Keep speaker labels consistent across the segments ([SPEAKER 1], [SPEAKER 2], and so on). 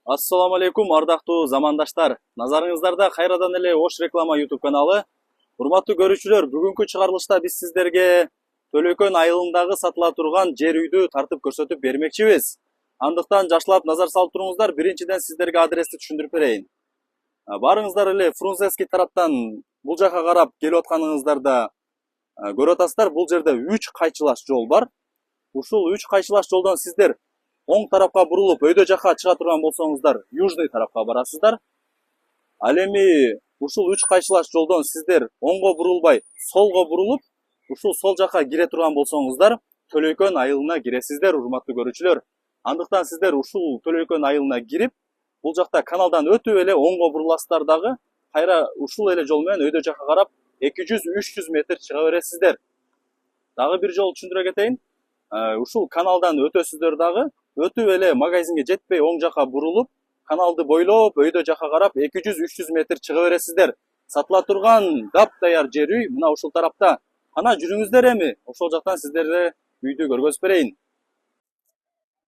[SPEAKER 1] Assalamu алейкум, ардактуу замандаштар. Назарыңыздарда кайрадан эле Ош реклама YouTube каналы. Урматтуу көрүүчүлөр, бүгүнкү чыгарылышта биз сиздерге Төлөкөн айылындагы сатыла турган жер үйдү тартып көрсөтүп бермекчибиз. Андыктан жакшылап назар салып туруңуздар. Биринчиден сиздерге адрести түшүндүрүп берейин. Барыңыздар эле Фрунзенский тараптан бул жака карап келип атканыңыздарда көрүп атасыздар. Бул жерде 3 кайчылаш жол бар. Ушул 3 кайчылаш жолдон сиздер оң тарапка бурулуп өйдө жака чыга турган болсоңуздар, южный тарапка барасыздар. Ал эми ушул 3 кайчылаш жолдон сиздер оңго бурулбай, солго бурулуп, ушул сол жака кире турган болсоңуздар, Төлөкөн айылына киресиздер, урматтуу көрүүчүлөр. Андыктан сиздер ушул Төлөкөн айылына кирип, бул жакта каналдан өтүп эле оңго буруласыздар дагы, кайра ушул эле жол менен өйдө жака карап 200-300 метр чыга бересиздер. Дагы бир жол түшүндүрө кетейин. Ушул каналдан өтөсүздөр дагы, өтүп эле магазинге жетпей оң жака бурулуп, каналды бойлоп өйдө жака карап 200-300 метр чыга бересиздер. Сатыла турган дап-даяр жер үй мына ушул тарапта. Ана жүрүңүздөр эми, ошол жактан сиздерге үйдү көргөзүп берейин.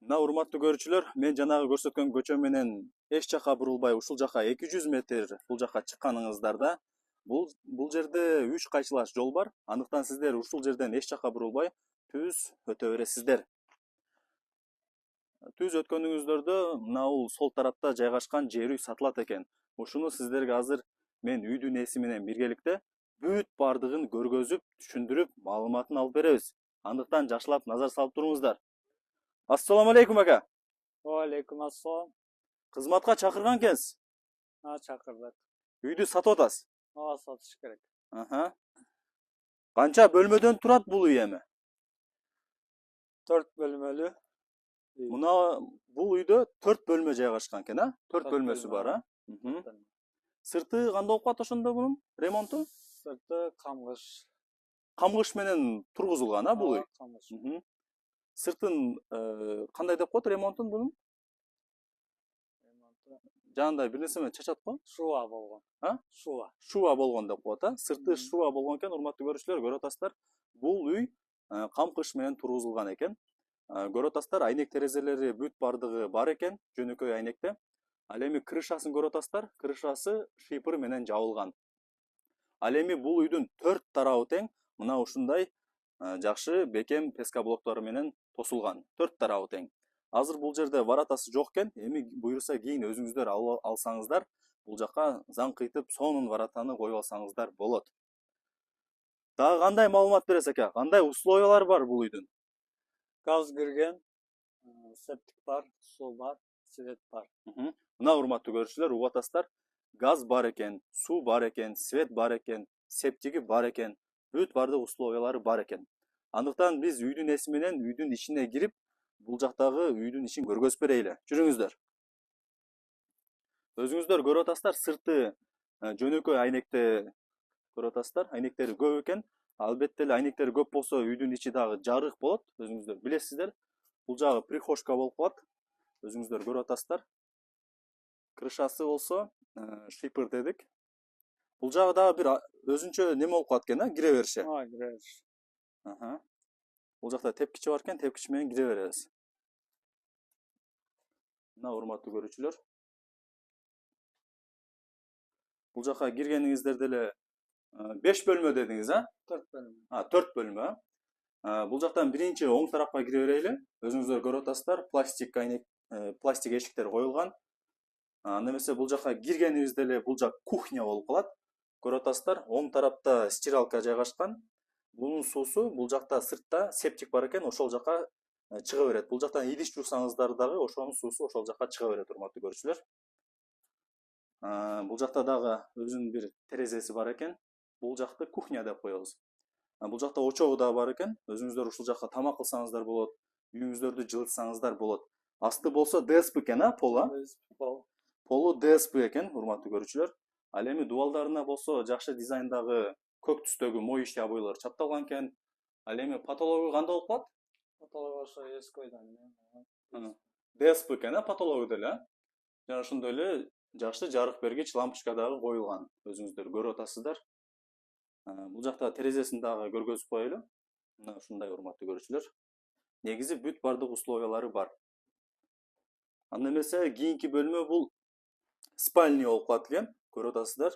[SPEAKER 1] Мына урматтуу көрүүчүлөр, мен жанагы көрсөткөн көчө менен эч жака бурулбай ушул жака 200 метр бул жака чыкканыңыздарда бул жерде 3 кайчылаш жол бар. Андыктан сиздер ушул жерден эч жака бурулбай түз өтө бересиздер. Түз өткөнүңүздөрдө мына сол тарапта жайгашкан жер үй сатылат экен. Ушуну сиздерге азыр мен үйдүн ээси менен биргеликте бүт бардыгын көргөзүп, түшүндүрүп, маалыматын алып беребиз. Андыктан жакшылап назар салып туруңуздар. Ассаламу алейкум ака.
[SPEAKER 2] Алейкум ассалам.
[SPEAKER 1] Кызматка чакырган экенсиз.
[SPEAKER 2] Чакырдык.
[SPEAKER 1] Үйдү сатып атасыз.
[SPEAKER 2] Сатыш керек.
[SPEAKER 1] Канча бөлмөдөн турат бул үй эми?
[SPEAKER 2] 4 бөлмөлүү.
[SPEAKER 1] Мына бул үйдө 4 бөлмө жайгашкан экен, 4 бөлмөсү бар, Сырты кандай болуп калат ошондо бунун ремонту?
[SPEAKER 2] Сырты камгыш.
[SPEAKER 1] Камгыш менен тургузулган, бул үй?
[SPEAKER 2] Камгыш.
[SPEAKER 1] Сыртын кандай деп коет ремонтун бунун? Жанында бир нерсе менен чачат го?
[SPEAKER 2] Шуа болгон.
[SPEAKER 1] Шуа болгон деп коет, Сырты шуа болгон экен, урматтуу көрүүчүлөр, көрүп атасыздар. Бул үй камкыш менен тургузулган экен. Көрүп атасыздар, айнек терезелери бүт бардыгы бар экен, жөнөкөй айнекте. Ал эми крышасын көрүп атасыздар, крышасы шипыр менен жабылган. Ал эми бул үйдүн 4 тарабы тең мына ушундай жакшы бекем пескоблоктору менен тосулган. 4 тарабы тең. Азыр бул жерде варатасы жок экен, эми буюрса кийин өзүңүздөр алсаңыздар, бул жака заңкыйтып сонун варатаны коюп алсаңыздар болот. Дагы кандай маалымат бересиз ака? Кандай условиялар бар бул үйдүн?
[SPEAKER 2] Газ кирген, септик бар, суу бар, свет бар.
[SPEAKER 1] Мына урматтуу көрүүчүлөр, угуп атасыздар. Газ бар экен, суу бар экен, свет бар экен, септиги бар экен, бүт бардык условиялары бар экен. Андыктан биз үйдүн ээси менен үйдүн ичине кирип, бул жактагы үйдүн ишин көргөзүп берейли. Жүрүңүздөр. Өзүңүздөр көрүп атасыздар, сырты жөнөкөй айнекте көрүп атасыздар. Айнектери көп экен. Албетте эле айнектери көп болсо үйдүн ичи дагы жарык болот. Өзүңүздөр билесиздер. Бул жагы прихожка болуп калат. Өзүңүздөр көрүп атасыздар. Крышасы болсо шипыр дедик. Бул жагы дагы бир өзүнчө неме болуп калат экен, кире бериши.
[SPEAKER 2] Кире бериш.
[SPEAKER 1] Бул жакта тепкичи бар экен, тепкич менен кире беребиз. Мына урматтуу көрүүчүлөр. Бул жака киргениңиздерде эле 5 бөлмө дедиңиз,
[SPEAKER 2] 4 бөлмө.
[SPEAKER 1] 4 бөлмө. Бул жактан биринчи оң тарапка кире берейли. Өзүңүздөр көрүп атасыздар, пластик айнек, пластик эшиктер коюлган. Анда эмесе бул жака киргенибизде эле бул жак кухня болуп калат. Көрүп атасыздар, оң тарапта стиралка жайгашкан. Бунун суусу бул жакта сыртта септик бар экен, ошол жака чыга берет. Бул жактан идиш жуусаңыздар дагы ошонун суусу ошол жака чыга берет, урматтуу көрүүчүлөр. Бул жакта дагы өзүнүн бир терезеси бар экен. Бул жакты кухня деп коебуз. Бул жакта очогу да бар экен. Өзүңүздөр ушул жака тамак кылсаңыздар болот, үйүңүздөрдү жылытсаңыздар болот. Асты болсо ДСП экен, Полу ДСП экен, урматтуу көрүүчүлөр. Ал эми дубалдарына болсо жакшы дизайндагы көк түстөгү моющий обойлор чапталган экен. Ал эми потологу кандай болуп калат?
[SPEAKER 2] Потологу ошо эски ойдон.
[SPEAKER 1] ДСП экен, потологу деле. Жана ошондой эле жакшы жарык бергич лампочка дагы коюлган. Өзүңүздөр көрүп атасыздар. Бул жакта терезесин дагы көргөзүп коелу. Мына ушундай урматтуу көрүүчүлөр. Негизи бүт бардык условиялары бар. Анда эмесе кийинки бөлмө бул спальня болуп калат экен. Көрүп атасыздар.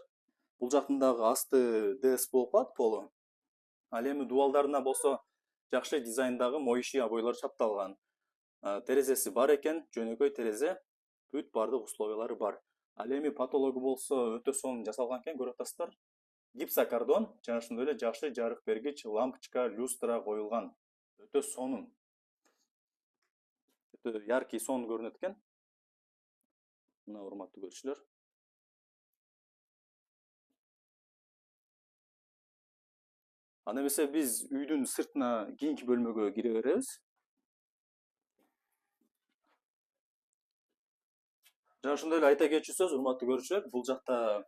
[SPEAKER 1] Бул жактындагы асты ДСП болуп калат полу. Ал эми дубалдарына болсо жакшы дизайндагы моющий обойлор чапталган. Терезеси бар экен, жөнөкөй терезе. Бүт бардык условиялары бар. Ал эми потологу болсо өтө сонун жасалган экен, көрүп атасыздар. Гипсокардон, жана ошондой эле жакшы жарык бергич лампочка, люстра коюлган. Өтө сонун. Өтө яркий сонун көрүнөт экен. Мына урматтуу көрүүчүлөр. Анда эмесе биз үйдүн сыртына кийинки бөлмөгө кире беребиз. Жана ошондой эле айта кетчү сөз, урматтуу көрүүчүлөр, бул жакта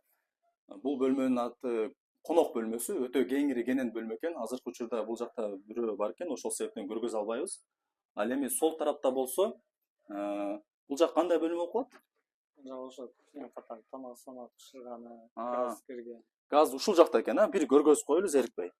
[SPEAKER 1] бул бөлмөнүн аты конок бөлмөсү, өтө кеңири кенен бөлмө экен. Азыркы учурда бул жакта бирөө бар экен, ошол себептен көргөзө албайбыз. Ал эми сол тарапта болсо, бул жак кандай бөлмө болуп калат?
[SPEAKER 2] Ошо тамак санап бышырганы, газ кирген.
[SPEAKER 1] Газ ушул жакта экен, бир көргөзүп коелу, зерикпей.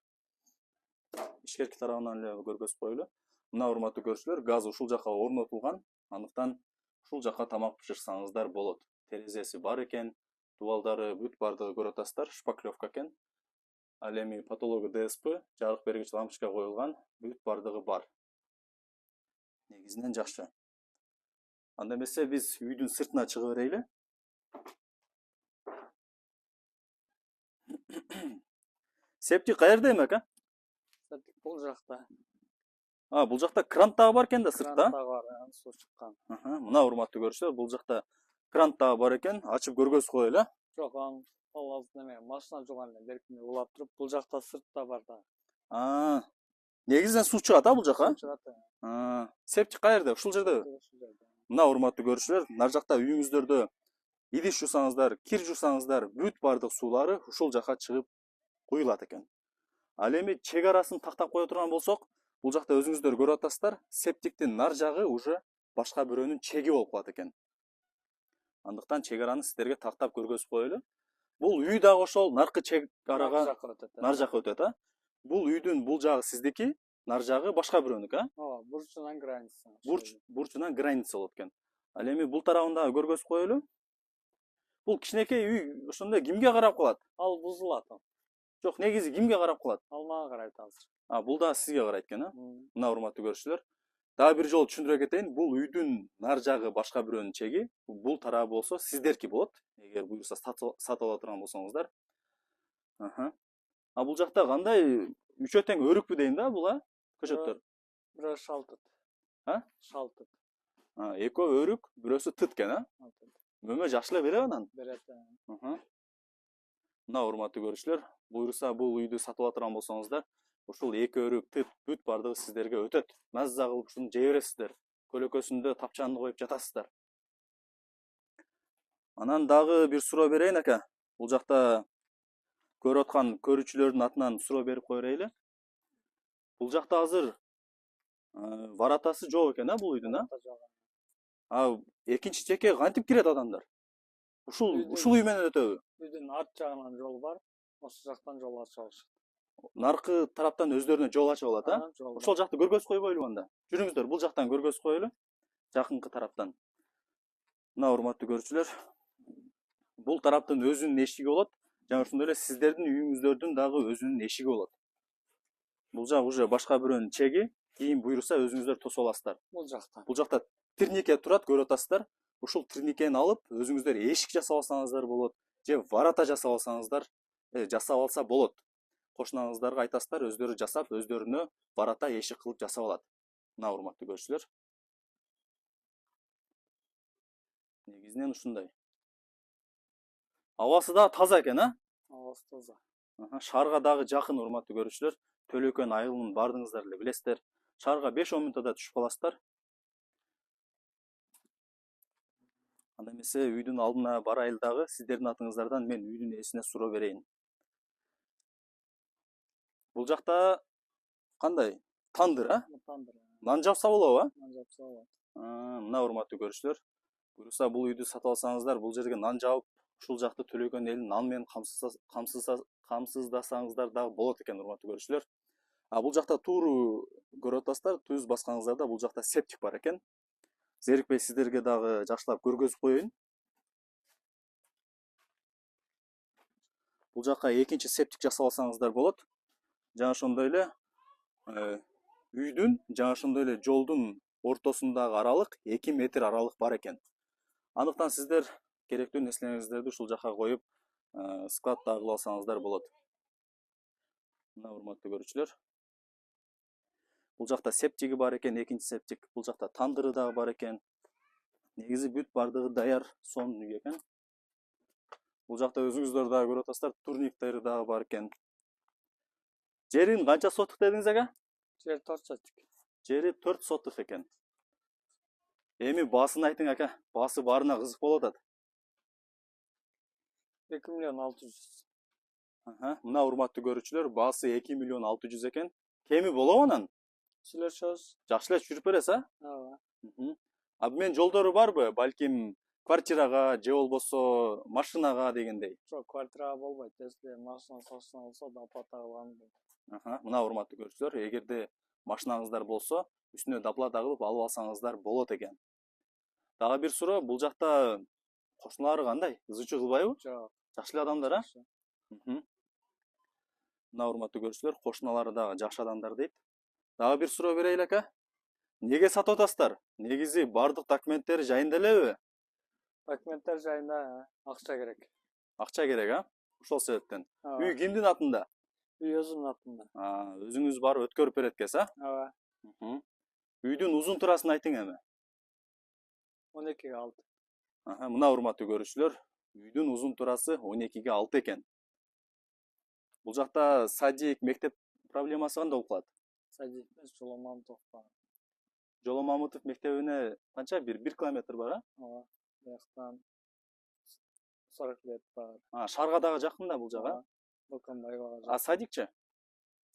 [SPEAKER 1] Ишкерки тарабынан эле көргөзүп коелу. Мына урматтуу көрүүчүлөр, газ ушул жака орнотулган. Андыктан ушул жака тамак бышырсаңыздар болот. Терезеси бар экен, дубалдары бүт бардыгы көрүп атасыздар, шпаклевка экен. Ал эми потологу ДСП, жарык бергич лампочка коюлган, бүт бардыгы бар. Негизинен жакшы. Анда эмесе биз үйдүн сыртына чыга берели. Септик каерде эмек,
[SPEAKER 2] Септик бул жакта.
[SPEAKER 1] Бул жакта кран дагы бар экен да сыртта.
[SPEAKER 2] Кран дагы бар, суу чыккан.
[SPEAKER 1] Мына урматтуу көрүүчүлөр, бул жакта кран дагы бар экен. Ачып көргөзүп коелу.
[SPEAKER 2] Жок, ал азыр неме машина жууган эле беркине улап туруп, бул жакта сыртта бар да.
[SPEAKER 1] Негизинен суу чыгат бул жака.
[SPEAKER 2] Суу чыгат.
[SPEAKER 1] Септик каерде? Ушул жердеби? Мына урматтуу көрүүчүлөр, нар жакта үйүңүздөрдө идиш жусаңыздар, кир жусаңыздар, бүт бардык суулары ушул жака чыгып куюлат экен. Ал эми чек арасын тактап кое турган болсок, бул жакта өзүңүздөр көрүп атасыздар, септиктин нар жагы уже башка бирөөнүн чеги болуп калат экен. Андыктан чек араны сиздерге тактап көргөзүп коелу. Бул үй дагы ошол наркы чек арага нар жака өтөт, Бул үйдүн бул жагы сиздики, нар жагы башка бирөөнүкү,
[SPEAKER 2] Бурчунан граница.
[SPEAKER 1] Бурчунан граница болот экен. Ал эми бул тарабын дагы көргөзүп коелу. Бул кичинекей үй ошондо кимге карап калат?
[SPEAKER 2] Ал бузулат.
[SPEAKER 1] Жок, негизи кимге карап калат?
[SPEAKER 2] Ал мага карайт азыр.
[SPEAKER 1] Бул да сизге карайт экен, Мына урматтуу көрүүчүлөр. Дагы бир жолу түшүндүрө кетейин, бул үйдүн нар жагы башка бирөөнүн чеги, бул тарабы болсо сиздерки болот, эгер буюрса сатып ала турган болсоңуздар. Бул жакта кандай үчөө тең өрүкпү дейин да бул, көчөттөр?
[SPEAKER 2] Бирөө шалтыт. Шалтыт.
[SPEAKER 1] Экөө өрүк, бирөөсү тыт экен, Мөмө жакшы эле береби анан?
[SPEAKER 2] Берет.
[SPEAKER 1] Мына урматтуу көрүүчүлөр, буюрса бул үйдү сатып ала турган болсоңуздар, ушул эки өрүк, тыт, бүт бардыгы сиздерге өтөт. Мазза кылып ушуну жей бересиздер. Көлөкөсүндө тапчанды коюп жатасыздар. Анан дагы бир суроо берейин ака. Бул жакта көрүп аткан көрүүчүлөрдүн атынан суроо берип кое берейли. Бул жакта азыр варатасы жок экен, бул үйдүн, экинчи жекке кантип кирет адамдар? Ушул үй менен өтөбү?
[SPEAKER 2] Үйдүн арт жагынан жол бар, ошол жактан жол ачып алышат.
[SPEAKER 1] Наркы тараптан өздөрүнө жол ачып алат, Ошол жакты көргөзүп койбойлу анда. Жүрүңүздөр, бул жактан көргөзүп коелу, жакынкы тараптан. Мына урматтуу көрүүчүлөр, бул тараптын өзүнүн эшиги болот, жана ошондой эле сиздердин үйүңүздөрдүн дагы өзүнүн эшиги болот. Бул жак уже башка бирөөнүн чеги, кийин буюрса өзүңүздөр тосуп аласыздар. Бул жакта тирнике турат, көрүп атасыздар. Ушул тирникени алып, өзүңүздөр эшик жасап алсаңыздар болот, же варата жасап алсаңыздар, жасап алса болот. Кошунаңыздарга айтасыздар, өздөрү жасап, өздөрүнө варата эшик кылып жасап алат. Мына урматтуу көрүүчүлөр. Негизинен ушундай. Абасы да таза экен,
[SPEAKER 2] Абасы таза.
[SPEAKER 1] Шаарга дагы жакын, урматтуу көрүүчүлөр. Төлөкөн айылынын бардыгыңыздар эле билесиздер. Шаарга 5-10 мүнөттө түшүп каласыздар. Анда эмесе үйдүн алдына барайыл дагы, сиздердин атыңыздардан мен үйдүн ээсине суроо берейин. Бул жакта кандай? Тандыр,
[SPEAKER 2] Тандыр.
[SPEAKER 1] Нан жапса болобу,
[SPEAKER 2] Нан жапса болот.
[SPEAKER 1] Мына урматтуу көрүүчүлөр. Буюрса бул үйдү сатып алсаңыздар, бул жерге нан жаап, ушул жакты Төлөкөн элин нан менен камсыздасаңыздар дагы болот экен, урматтуу көрүүчүлөр. Бул жакта тууру көрүп атасыздар, туз баскаңыздарда бул жакта септик бар экен. Зерикпей сиздерге дагы жакшылап көргөзүп коеюн. Бул жака экинчи септик жасап алсаңыздар болот. Жана ошондой эле үйдүн жана ошондой эле жолдун ортосундагы аралык 2 метр аралык бар экен. Андыктан сиздер керектүү нерселериңиздерди ушул жака коюп, складта кылып алсаңыздар болот. Мына урматтуу көрүүчүлөр. Бул жакта септиги бар экен, экинчи септик. Бул жакта тандыры дагы бар экен. Негизи бүт бардыгы даяр сонун үй экен. Бул жакта өзүңүздөр дагы көрүп атасыздар, турниктери дагы бар экен. Жерин канча сотук дедиңиз ага?
[SPEAKER 2] Жер 4 сотик.
[SPEAKER 1] Жери 4 сотук экен. Эми баасын айтың ака. Баасы баарына кызык болуп атат.
[SPEAKER 2] 2 миллион 600.
[SPEAKER 1] Мына урматтуу көрүүчүлөр, баасы 2 миллион 600 экен. Кеми болобу анан?
[SPEAKER 2] Сүйлөшөбүз.
[SPEAKER 1] Жакшы эле жүрүп бересиз, а?
[SPEAKER 2] Ооба.
[SPEAKER 1] Абмен жолдору барбы? Балким квартирага же болбосо машинага дегендей.
[SPEAKER 2] Жок, квартирага болбойт. Если машина сатышына болсо, доплата кылган.
[SPEAKER 1] Мына урматтуу көрүүчүлөр, эгерде машинаңыздар болсо, үстүнө доплата кылып алып алсаңыздар болот экен. Дагы бир суроо, бул жакта кошуналары кандай? Ызы-чуу кылбайбы?
[SPEAKER 2] Жок.
[SPEAKER 1] Жакшы эле адамдар, а? Мына урматтуу көрүүчүлөр, кошуналары дагы жакшы адамдар дейт. Дагы бир суроо берейин ака. Неге сатып атасыздар? Негизи бардык документтери жайында элеби?
[SPEAKER 2] Документтер жайында акча керек.
[SPEAKER 1] Акча керек, а? Ошол себептен.
[SPEAKER 2] Ооба.
[SPEAKER 1] Үй кимдин атында?
[SPEAKER 2] Үй өзүмдүн атымда.
[SPEAKER 1] Өзүңүз барып өткөрүп берет экенсиз, а?
[SPEAKER 2] Ооба.
[SPEAKER 1] Үйдүн узун турасын айтың эми.
[SPEAKER 2] 12'ye 6.
[SPEAKER 1] Мына урматтуу көрүүчүлөр, үйдүн узун турасы 12'ye 6 экен. Бул жакта садик, мектеп проблемасы кандай болуп калат?
[SPEAKER 2] Садик Жоло Мамытов бар.
[SPEAKER 1] Жоло Мамытов мектебине канча? 1 километр бар, а?
[SPEAKER 2] Ооба. Бияктан 40 лет бар.
[SPEAKER 1] Шаарга дагы жакын да бул жага.
[SPEAKER 2] Доканбайга жакын.
[SPEAKER 1] Садикчи?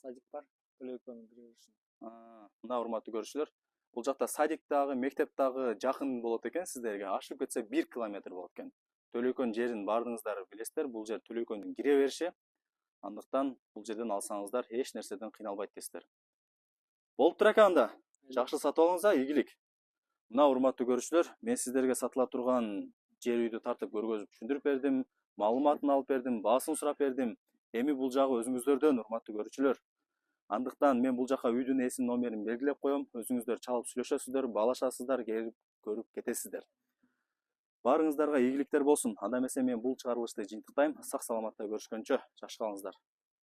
[SPEAKER 2] Садик бар. Төлөйкөнүн киребишин.
[SPEAKER 1] Мына урматтуу көрүүчүлөр, бул жакта садик дагы, мектеп дагы жакын болот экен сиздерге. Ашып кетсе 1 километр болот экен. Төлөйкөн жерин баардыгыңыздар билесиздер, бул жер Төлөйкөндүн кире бериши. Андыктан бул жерден алсаңыздар эч нерседен кыйналбайт дейсиздер. Болуптур экен анда. Жакшы сатып алыңыздар, ийгилик. Мына урматтуу көрүүчүлөр, мен сиздерге сатыла турган жер үйдү тартып көргөзүп түшүндүрүп бердим, маалыматын алып бердим, баасын сурап бердим. Эми бул жагы өзүңүздөрдөн, урматтуу көрүүчүлөр. Андыктан мен бул жака үйдүн ээсинин номерин белгилеп коем. Өзүңүздөр чалып сүйлөшөсүздөр, баалашасыздар, келип көрүп кетесиздер. Баарыңыздарга ийгиликтер болсун. Анда эмесе мен бул чыгарылышты жыйынтыктайм. Сак саламатта көрүшкөнчө жакшы калыңыздар.